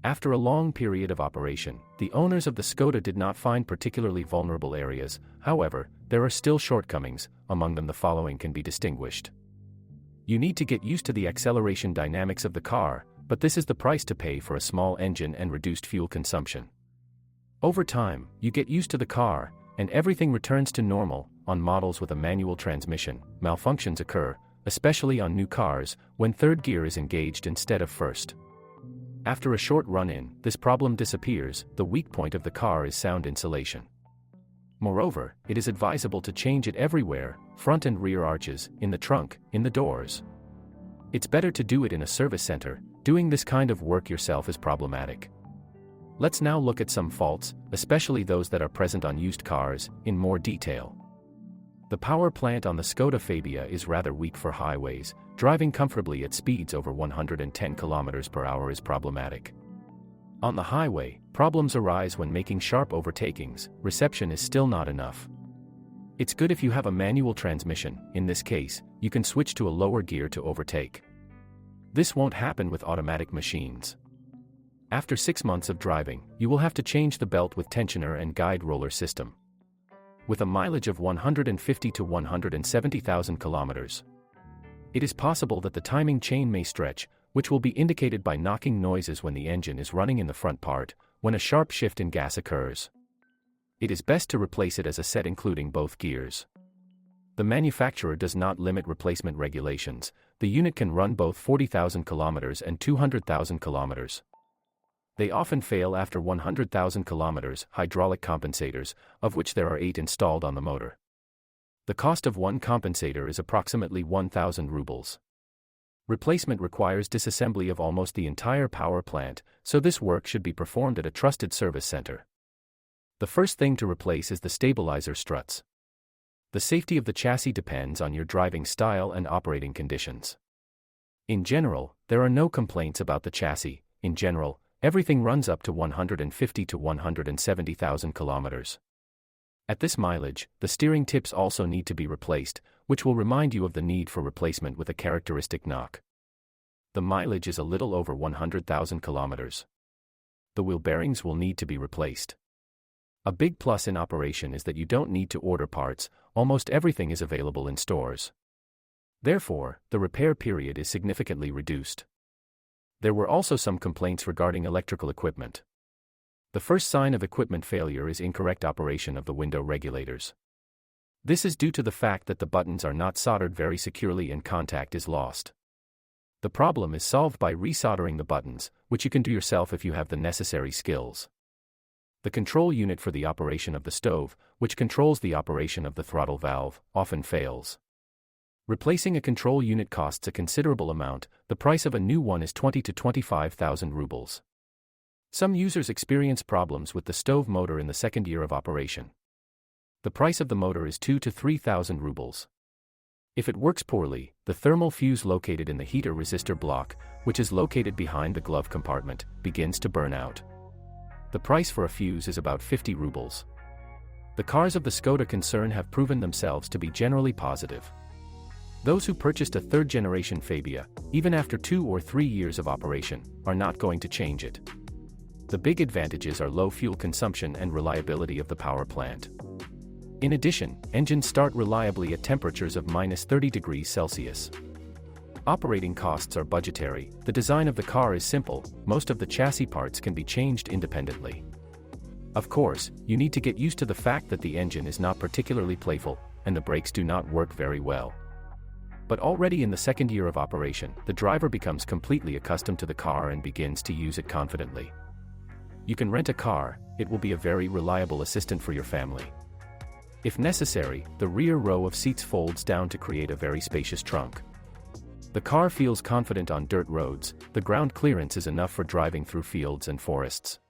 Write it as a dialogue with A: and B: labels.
A: After a long period of operation, the owners of the Skoda did not find particularly vulnerable areas. However, there are still shortcomings. Among them the following can be distinguished. You need to get used to the acceleration dynamics of the car, but this is the price to pay for a small engine and reduced fuel consumption. Over time, you get used to the car, and everything returns to normal. On models with a manual transmission, malfunctions occur, especially on new cars, when third gear is engaged instead of first. After a short run-in, this problem disappears. The weak point of the car is sound insulation. Moreover, it is advisable to change it everywhere, front and rear arches, in the trunk, in the doors. It's better to do it in a service center. Doing this kind of work yourself is problematic. Let's now look at some faults, especially those that are present on used cars, in more detail. The power plant on the Skoda Fabia is rather weak for highways. Driving comfortably at speeds over 110 km per hour is problematic. On the highway, problems arise when making sharp overtakings. Reception is still not enough. It's good if you have a manual transmission. In this case, you can switch to a lower gear to overtake. This won't happen with automatic machines. After 6 months of driving, you will have to change the belt with tensioner and guide roller system. With a mileage of 150 to 170,000 kilometers, it is possible that the timing chain may stretch, which will be indicated by knocking noises when the engine is running in the front part, when a sharp shift in gas occurs. It is best to replace it as a set including both gears. The manufacturer does not limit replacement regulations. The unit can run both 40,000 kilometers and 200,000 kilometers. They often fail after 100,000 kilometers. Hydraulic compensators, of which there are 8 installed on the motor. The cost of one compensator is approximately 1,000 rubles. Replacement requires disassembly of almost the entire power plant, so this work should be performed at a trusted service center. The first thing to replace is the stabilizer struts. The safety of the chassis depends on your driving style and operating conditions. In general, there are no complaints about the chassis. In general, everything runs up to 150 to 170,000 kilometers. At this mileage, the steering tips also need to be replaced, which will remind you of the need for replacement with a characteristic knock. The mileage is a little over 100,000 kilometers. The wheel bearings will need to be replaced. A big plus in operation is that you don't need to order parts. Almost everything is available in stores. Therefore, the repair period is significantly reduced. There were also some complaints regarding electrical equipment. The first sign of equipment failure is incorrect operation of the window regulators. This is due to the fact that the buttons are not soldered very securely and contact is lost. The problem is solved by resoldering the buttons, which you can do yourself if you have the necessary skills. The control unit for the operation of the stove, which controls the operation of the throttle valve, often fails. Replacing a control unit costs a considerable amount. The price of a new one is 20 to 25,000 rubles. Some users experience problems with the stove motor in the second year of operation. The price of the motor is 2 to 3,000 rubles. If it works poorly, the thermal fuse located in the heater resistor block, which is located behind the glove compartment, begins to burn out. The price for a fuse is about 50 rubles. The cars of the Skoda concern have proven themselves to be generally positive. Those who purchased a third-generation Fabia, even after 2 or 3 years of operation, are not going to change it. The big advantages are low fuel consumption and reliability of the power plant. In addition, engines start reliably at temperatures of -30 degrees Celsius. Operating costs are budgetary. The design of the car is simple. Most of the chassis parts can be changed independently. Of course, you need to get used to the fact that the engine is not particularly playful, and the brakes do not work very well. But already in the second year of operation, the driver becomes completely accustomed to the car and begins to use it confidently. You can rent a car. It will be a very reliable assistant for your family. If necessary, the rear row of seats folds down to create a very spacious trunk. The car feels confident on dirt roads. The ground clearance is enough for driving through fields and forests.